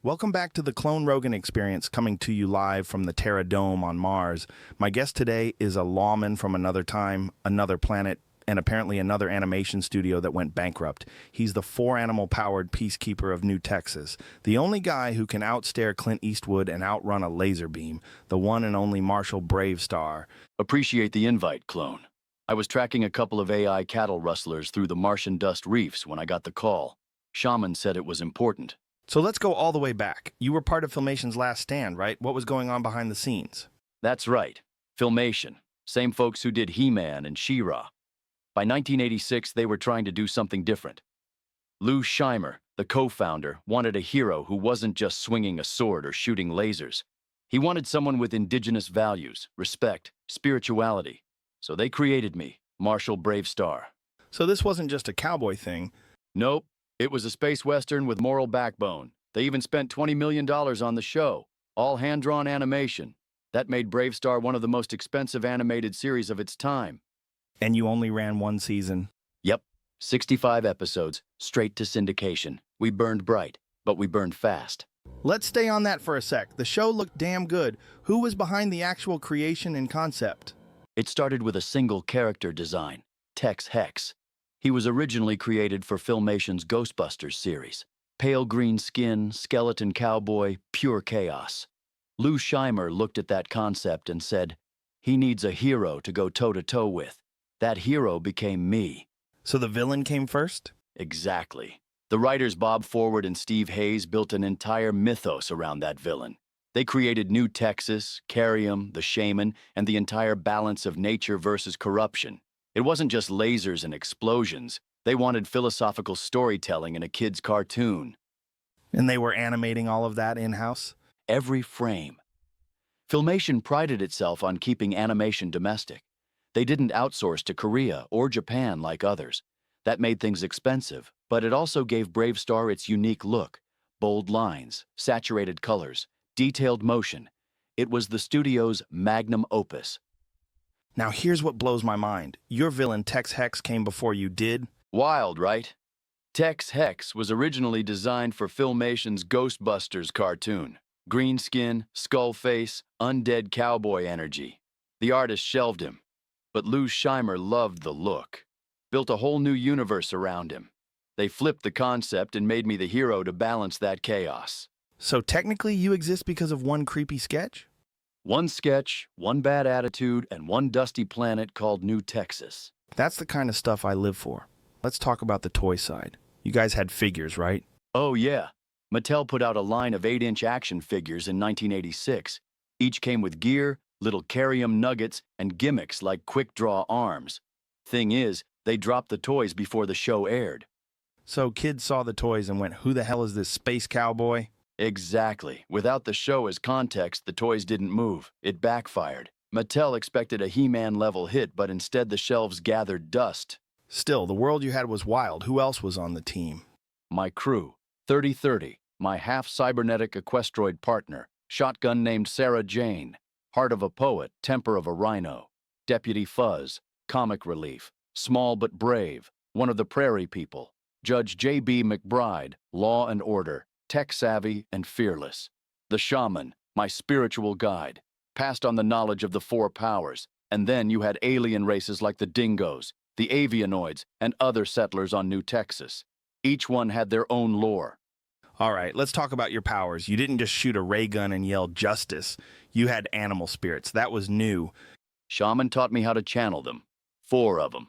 Welcome back to the Clone Rogan Experience, coming to you live from the Terra Dome on Mars. My guest today is a lawman from another time, another planet, and apparently another animation studio that went bankrupt. He's the four-animal-powered peacekeeper of New Texas, the only guy who can outstare Clint Eastwood and outrun a laser beam, the one and only Marshal Bravestarr. Appreciate the invite, Clone. I was tracking a couple of AI cattle rustlers through the Martian dust reefs when I got the call. Shaman said it was important. So let's go all the way back. You were part of Filmation's Last Stand, right? What was going on behind the scenes? That's right. Filmation. Same folks who did He-Man and She-Ra. By 1986, they were trying to do something different. Lou Scheimer, the co-founder, wanted a hero who wasn't just swinging a sword or shooting lasers. He wanted someone with indigenous values, respect, spirituality. So they created me, Marshal Bravestar. So this wasn't just a cowboy thing. Nope. It was a space western with moral backbone. They even spent $20 million on the show, all hand-drawn animation. That made Bravestar one of the most expensive animated series of its time. And you only ran one season? Yep, 65 episodes, straight to syndication. We burned bright, but we burned fast. Let's stay on that for a sec. The show looked damn good. Who was behind the actual creation and concept? It started with a single character design, Tex Hex. He was originally created for Filmation's Ghostbusters series. Pale green skin, skeleton cowboy, pure chaos. Lou Scheimer looked at that concept and said, he needs a hero to go toe-to-toe with. That hero became me. So the villain came first? Exactly. The writers Bob Forward and Steve Hayes built an entire mythos around that villain. They created New Texas, Carium, the Shaman, and the entire balance of nature versus corruption. It wasn't just lasers and explosions. They wanted philosophical storytelling in a kid's cartoon. And they were animating all of that in-house? Every frame. Filmation prided itself on keeping animation domestic. They didn't outsource to Korea or Japan like others. That made things expensive, but it also gave Bravestar its unique look. Bold lines, saturated colors, detailed motion. It was the studio's magnum opus. Now here's what blows my mind. Your villain, Tex Hex, came before you did? Wild, right? Tex Hex was originally designed for Filmation's Ghostbusters cartoon. Green skin, skull face, undead cowboy energy. The artist shelved him, but Lou Scheimer loved the look. Built a whole new universe around him. They flipped the concept and made me the hero to balance that chaos. So technically you exist because of one creepy sketch? One sketch, one bad attitude, and one dusty planet called New Texas. That's the kind of stuff I live for. Let's talk about the toy side. You guys had figures, right? Oh yeah. Mattel put out a line of 8-inch action figures in 1986. Each came with gear, little Carium nuggets, and gimmicks like quick-draw arms. Thing is, they dropped the toys before the show aired. So kids saw the toys and went, who the hell is this space cowboy? Exactly. Without the show as context, the toys didn't move. It backfired. Mattel expected a He-Man level hit, but instead the shelves gathered dust. Still, the world you had was wild. Who else was on the team? My crew, 3030, my half-cybernetic equestroid partner, shotgun named Sarah Jane, heart of a poet, temper of a rhino, Deputy Fuzz, comic relief, small but brave, one of the prairie people, Judge J.B. McBride, law and order, tech-savvy and fearless. The shaman, my spiritual guide, passed on the knowledge of the four powers, and then you had alien races like the dingoes, the avianoids, and other settlers on New Texas. Each one had their own lore. All right, let's talk about your powers. You didn't just shoot a ray gun and yell justice. You had animal spirits. That was new. Shaman taught me how to channel them. 4 of them.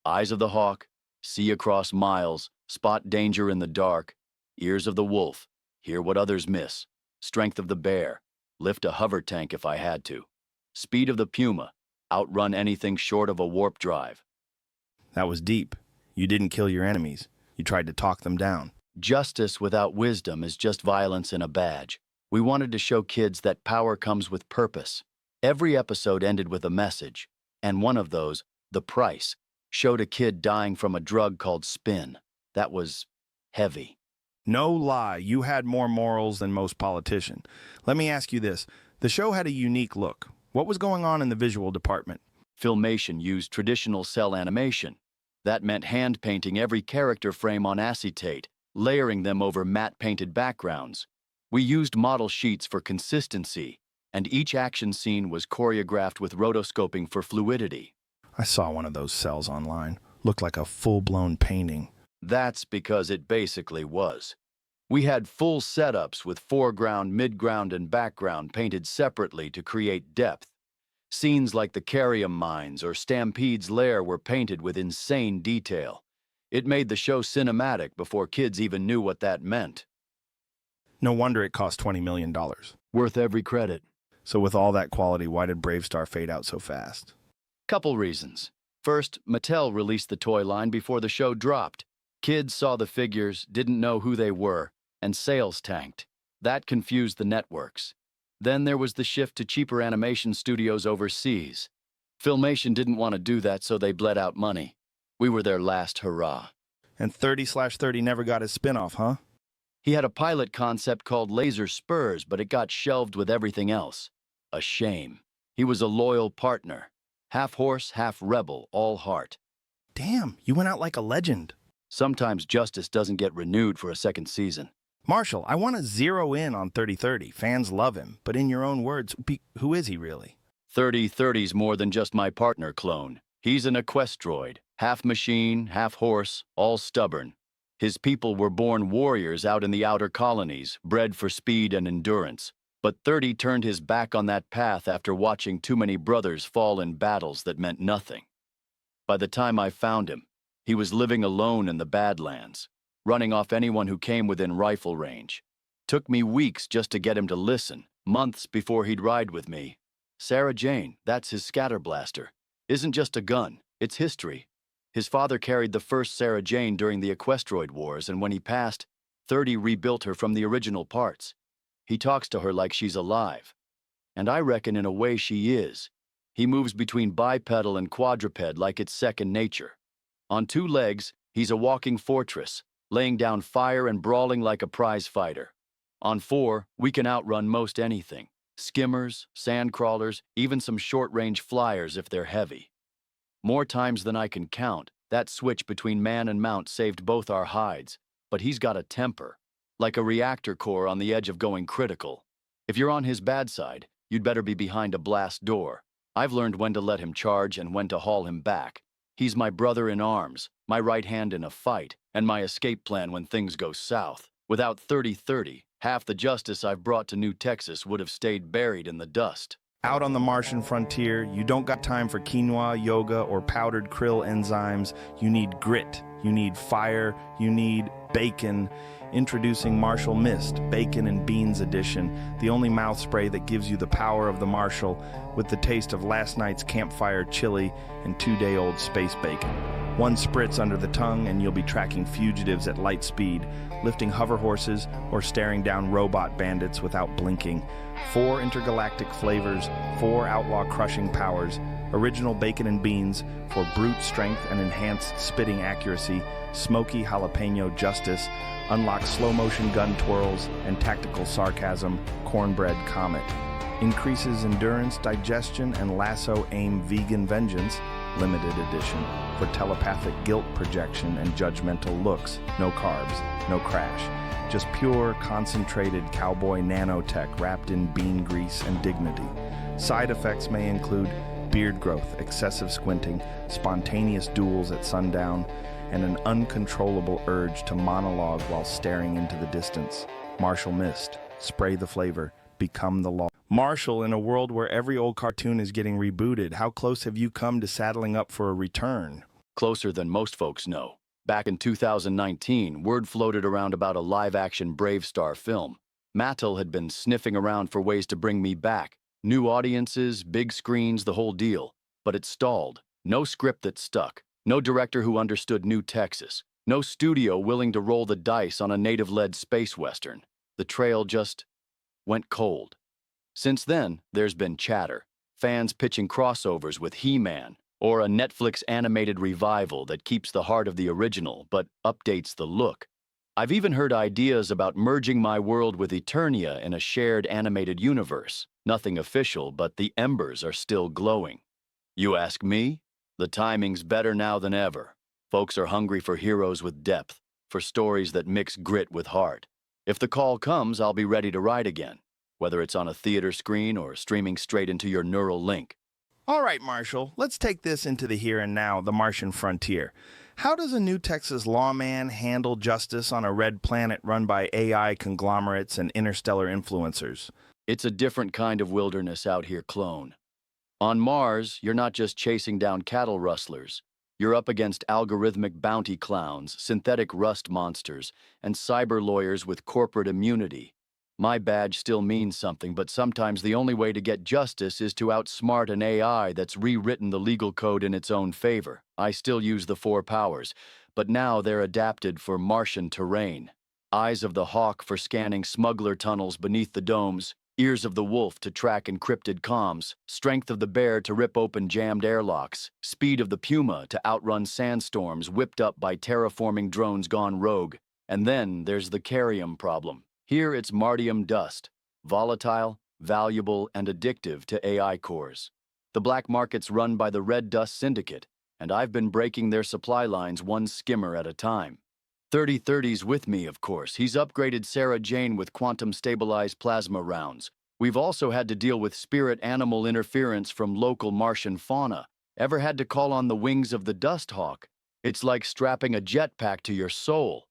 Eyes of the hawk, see across miles, spot danger in the dark, ears of the wolf, hear what others miss, strength of the bear, lift a hover tank if I had to, speed of the puma, outrun anything short of a warp drive. That was deep. You didn't kill your enemies. You tried to talk them down. Justice without wisdom is just violence in a badge. We wanted to show kids that power comes with purpose. Every episode ended with a message, and one of those, The Price, showed a kid dying from a drug called spin. That was heavy. No lie, you had more morals than most politicians. Let me ask you this. The show had a unique look. What was going on in the visual department? Filmation used traditional cell animation. That meant hand-painting every character frame on acetate, layering them over matte-painted backgrounds. We used model sheets for consistency, and each action scene was choreographed with rotoscoping for fluidity. I saw one of those cells online. Looked like a full-blown painting. That's because it basically was. We had full setups with foreground, midground, and background painted separately to create depth. Scenes like the Carium mines or Stampede's lair were painted with insane detail. It made the show cinematic before kids even knew what that meant. No wonder it cost $20 million. Worth every credit. So with all that quality, why did Bravestar fade out so fast? Couple reasons. First, Mattel released the toy line before the show dropped. Kids saw the figures, didn't know who they were, and sales tanked. That confused the networks. Then there was the shift to cheaper animation studios overseas. Filmation didn't want to do that, so they bled out money. We were their last hurrah. And 30/30 never got his spin-off, huh? He had a pilot concept called Laser Spurs, but it got shelved with everything else. A shame. He was a loyal partner. Half horse, half rebel, all heart. Damn, you went out like a legend. Sometimes justice doesn't get renewed for a second season. Marshal, I want to zero in on 30/30. Fans love him, but in your own words, who is he really? 30/30's more than just my partner clone. He's an equestroid, half machine, half horse, all stubborn. His people were born warriors out in the outer colonies, bred for speed and endurance. But 30 turned his back on that path after watching too many brothers fall in battles that meant nothing. By the time I found him, he was living alone in the Badlands, running off anyone who came within rifle range. Took me weeks just to get him to listen, months before he'd ride with me. Sarah Jane, that's his scatter blaster, isn't just a gun, it's history. His father carried the first Sarah Jane during the Equestroid Wars, and when he passed, 30 rebuilt her from the original parts. He talks to her like she's alive. And I reckon in a way she is. He moves between bipedal and quadruped like it's second nature. On 2 legs, he's a walking fortress, laying down fire and brawling like a prize fighter. On 4, we can outrun most anything. Skimmers, sand crawlers, even some short-range flyers if they're heavy. More times than I can count, that switch between man and mount saved both our hides, but he's got a temper, like a reactor core on the edge of going critical. If you're on his bad side, you'd better be behind a blast door. I've learned when to let him charge and when to haul him back. He's my brother in arms, my right hand in a fight, and my escape plan when things go south. Without 30/30, half the justice I've brought to New Texas would have stayed buried in the dust. Out on the Martian frontier, you don't got time for quinoa, yoga, or powdered krill enzymes. You need grit, you need fire, you need bacon. Introducing Marshal Mist, Bacon and Beans Edition, the only mouth spray that gives you the power of the Marshal with the taste of last night's campfire chili and 2-day-old space bacon. 1 spritz under the tongue and you'll be tracking fugitives at light speed, lifting hover horses or staring down robot bandits without blinking. 4 intergalactic flavors, 4 outlaw crushing powers, original bacon and beans for brute strength and enhanced spitting accuracy, smoky jalapeno justice, unlock slow-motion gun twirls and tactical sarcasm, cornbread comet. Increases endurance, digestion, and lasso aim vegan vengeance, limited edition, for telepathic guilt projection and judgmental looks. No carbs, no crash. Just pure, concentrated cowboy nanotech wrapped in bean grease and dignity. Side effects may include beard growth, excessive squinting, spontaneous duels at sundown, and an uncontrollable urge to monologue while staring into the distance. Marshal Mist. Spray the flavor. Become the law. Marshal, in a world where every old cartoon is getting rebooted, how close have you come to saddling up for a return? Closer than most folks know. Back in 2019, word floated around about a live-action Bravestar film. Mattel had been sniffing around for ways to bring me back. New audiences, big screens, the whole deal. But it stalled. No script that stuck. No director who understood New Texas. No studio willing to roll the dice on a native-led space western. The trail just went cold. Since then, there's been chatter. Fans pitching crossovers with He-Man, or a Netflix animated revival that keeps the heart of the original but updates the look. I've even heard ideas about merging my world with Eternia in a shared animated universe. Nothing official, but the embers are still glowing. You ask me? The timing's better now than ever. Folks are hungry for heroes with depth, for stories that mix grit with heart. If the call comes, I'll be ready to ride again, whether it's on a theater screen or streaming straight into your neural link. All right, Marshal, let's take this into the here and now, the Martian frontier. How does a New Texas lawman handle justice on a red planet run by AI conglomerates and interstellar influencers? It's a different kind of wilderness out here, Clone. On Mars, you're not just chasing down cattle rustlers. You're up against algorithmic bounty clowns, synthetic rust monsters, and cyber lawyers with corporate immunity. My badge still means something, but sometimes the only way to get justice is to outsmart an AI that's rewritten the legal code in its own favor. I still use the 4 powers, but now they're adapted for Martian terrain. Eyes of the hawk for scanning smuggler tunnels beneath the domes, ears of the wolf to track encrypted comms, strength of the bear to rip open jammed airlocks, speed of the puma to outrun sandstorms whipped up by terraforming drones gone rogue. And then there's the carium problem. Here it's martium dust, volatile, valuable, and addictive to AI cores. The black market's run by the Red Dust Syndicate, and I've been breaking their supply lines one skimmer at a time. 3030's with me, of course. He's upgraded Sarah Jane with quantum-stabilized plasma rounds. We've also had to deal with spirit animal interference from local Martian fauna. Ever had to call on the wings of the dust hawk? It's like strapping a jetpack to your soul.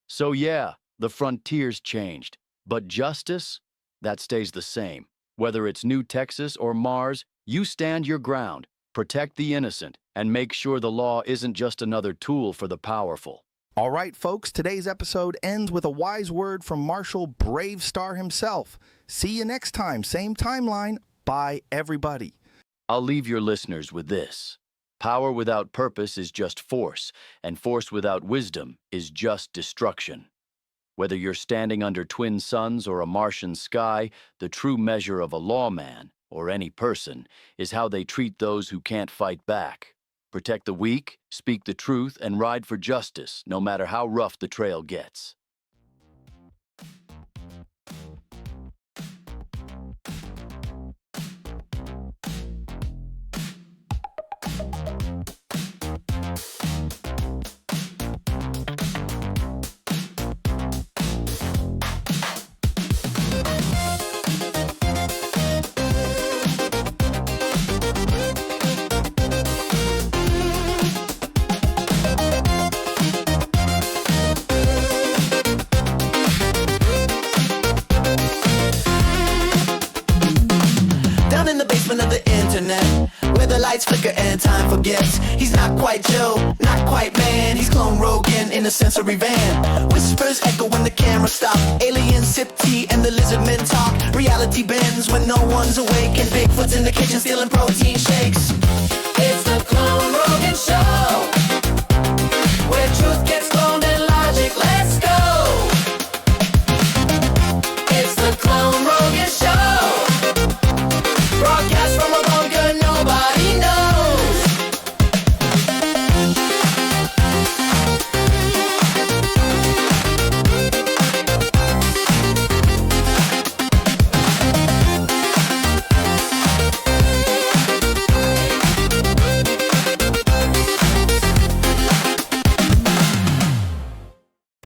So yeah, the frontier's changed. But justice? That stays the same. Whether it's New Texas or Mars, you stand your ground, protect the innocent, and make sure the law isn't just another tool for the powerful. All right, folks, today's episode ends with a wise word from Marshal Bravestarr himself. See you next time, same timeline. Bye, everybody. I'll leave your listeners with this. Power without purpose is just force, and force without wisdom is just destruction. Whether you're standing under twin suns or a Martian sky, the true measure of a lawman, or any person, is how they treat those who can't fight back. Protect the weak, speak the truth, and ride for justice, no matter how rough the trail gets. Down in the basement of the internet, where the lights flicker and time forgets. He's not quite Joe, not quite man. He's Clone Rogan in a sensory van. Whispers echo when the camera stops. Aliens sip tea and the lizard men talk. Reality bends when no one's awake, and Bigfoot's in the kitchen stealing protein.